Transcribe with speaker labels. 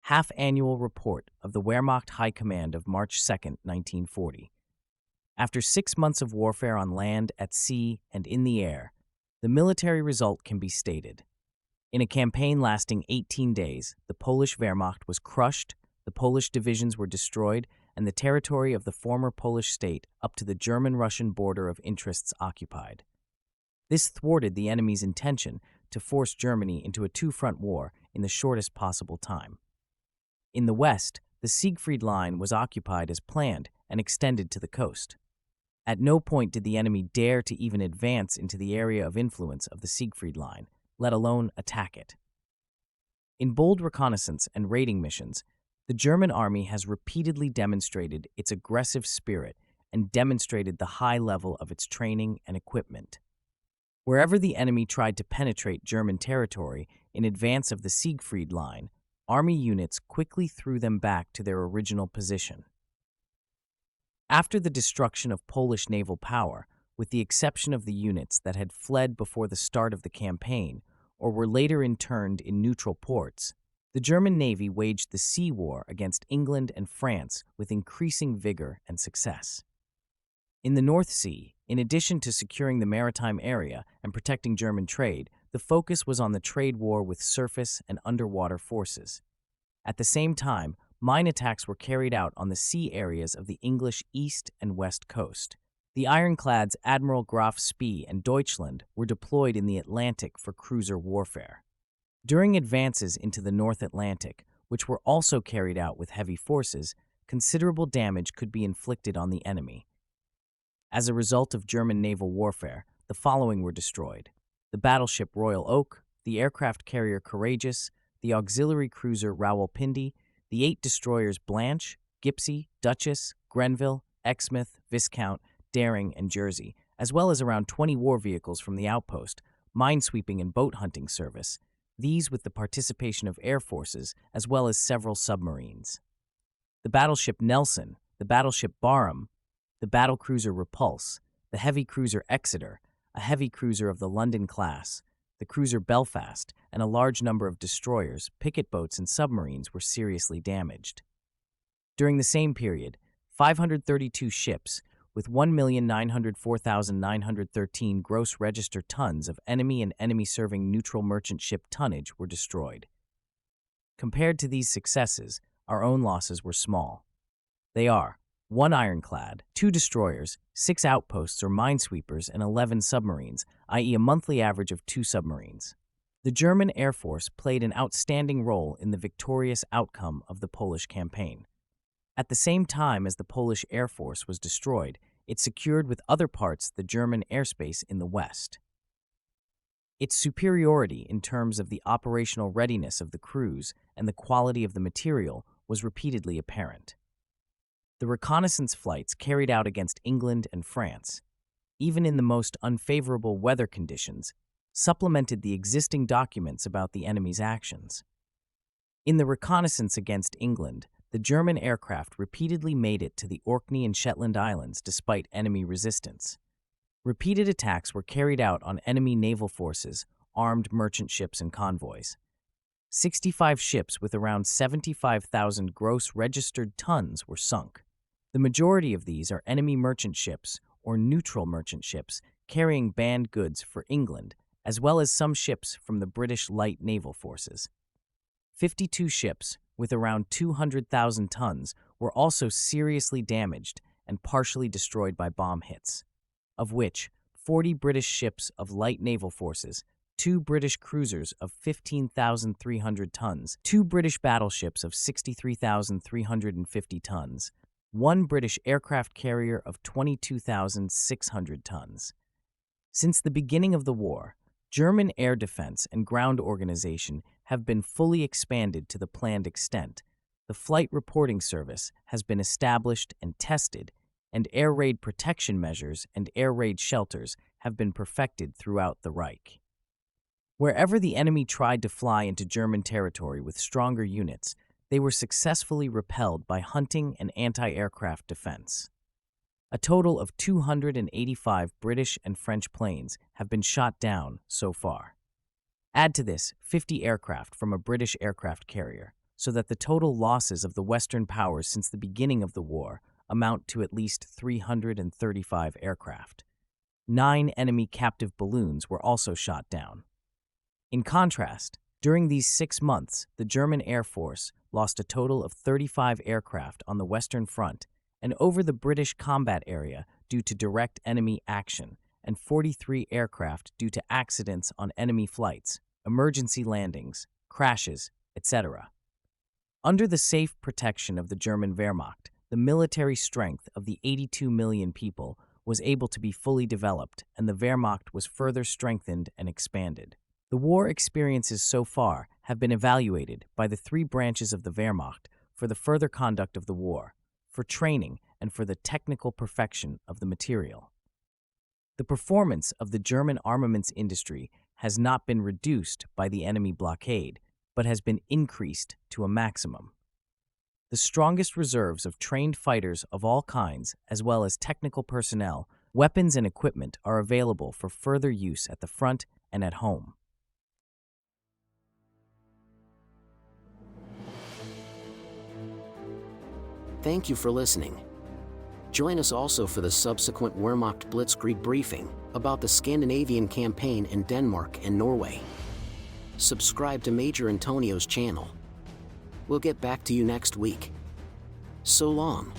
Speaker 1: half-annual report of the Wehrmacht High Command of March 2, 1940. After 6 months of warfare on land, at sea, and in the air, the military result can be stated. In a campaign lasting 18 days, the Polish Wehrmacht was crushed, the Polish divisions were destroyed, and the territory of the former Polish state up to the German-Russian border of interests occupied. This thwarted the enemy's intention to force Germany into a two-front war in the shortest possible time. In the west, the Siegfried Line was occupied as planned and extended to the coast. At no point did the enemy dare to even advance into the area of influence of the Siegfried Line, let alone attack it. In bold reconnaissance and raiding missions, the German army has repeatedly demonstrated its aggressive spirit and demonstrated the high level of its training and equipment. Wherever the enemy tried to penetrate German territory in advance of the Siegfried Line, army units quickly threw them back to their original position. After the destruction of Polish naval power, with the exception of the units that had fled before the start of the campaign or were later interned in neutral ports, the German Navy waged the sea war against England and France with increasing vigor and success. In the North Sea, in addition to securing the maritime area and protecting German trade, the focus was on the trade war with surface and underwater forces. At the same time, mine attacks were carried out on the sea areas of the English east and west coast. The ironclads Admiral Graf Spee and Deutschland were deployed in the Atlantic for cruiser warfare. During advances into the North Atlantic, which were also carried out with heavy forces, considerable damage could be inflicted on the enemy. As a result of German naval warfare, the following were destroyed: the battleship Royal Oak, the aircraft carrier Courageous, the auxiliary cruiser Rawalpindi, the 8 destroyers Blanche, Gipsy, Duchess, Grenville, Exmouth, Viscount, Daring, and Jersey, as well as around 20 war vehicles from the outpost, minesweeping and boat hunting service, these with the participation of air forces as well as several submarines. The battleship Nelson, the battleship Barham, the battlecruiser Repulse, the heavy cruiser Exeter, a heavy cruiser of the London class, the cruiser Belfast, and a large number of destroyers, picket boats, and submarines were seriously damaged. During the same period, 532 ships, with 1,904,913 gross register tons of enemy and enemy-serving neutral merchant ship tonnage were destroyed. Compared to these successes, our own losses were small. They are 1 ironclad, 2 destroyers, 6 outposts or minesweepers, and 11 submarines, i.e. a monthly average of 2 submarines. The German Air Force played an outstanding role in the victorious outcome of the Polish campaign. At the same time as the Polish Air Force was destroyed, it secured with other parts the German airspace in the west. Its superiority in terms of the operational readiness of the crews and the quality of the material was repeatedly apparent. The reconnaissance flights carried out against England and France, even in the most unfavorable weather conditions, supplemented the existing documents about the enemy's actions. In the reconnaissance against England, the German aircraft repeatedly made it to the Orkney and Shetland Islands despite enemy resistance. Repeated attacks were carried out on enemy naval forces, armed merchant ships, and convoys. 65 ships with around 75,000 gross registered tons were sunk. The majority of these are enemy merchant ships or neutral merchant ships carrying banned goods for England, as well as some ships from the British light naval forces. 52 ships, with around 200,000 tons, were also seriously damaged and partially destroyed by bomb hits, of which 40 British ships of light naval forces, 2 British cruisers of 15,300 tons, 2 British battleships of 63,350 tons, 1 British aircraft carrier of 22,600 tons. Since the beginning of the war, German air defense and ground organization have been fully expanded to the planned extent. The Flight Reporting Service has been established and tested, and air raid protection measures and air raid shelters have been perfected throughout the Reich. Wherever the enemy tried to fly into German territory with stronger units, they were successfully repelled by hunting and anti-aircraft defense. A total of 285 British and French planes have been shot down so far. Add to this 50 aircraft from a British aircraft carrier, so that the total losses of the Western powers since the beginning of the war amount to at least 335 aircraft. 9 enemy captive balloons were also shot down. In contrast, during these 6 months, the German Air Force lost a total of 35 aircraft on the Western Front and over the British combat area due to direct enemy action, and 43 aircraft due to accidents on enemy flights, emergency landings, crashes, etc. Under the safe protection of the German Wehrmacht, the military strength of the 82 million people was able to be fully developed, and the Wehrmacht was further strengthened and expanded. The war experiences so far have been evaluated by the 3 branches of the Wehrmacht for the further conduct of the war, for training, and for the technical perfection of the material. The performance of the German armaments industry has not been reduced by the enemy blockade, but has been increased to a maximum. The strongest reserves of trained fighters of all kinds, as well as technical personnel, weapons and equipment are available for further use at the front and at home.
Speaker 2: Thank you for listening. Join us also for the subsequent Wehrmacht Blitzkrieg briefing about the Scandinavian campaign in Denmark and Norway. Subscribe to Major Antonio's channel. We'll get back to you next week. So long.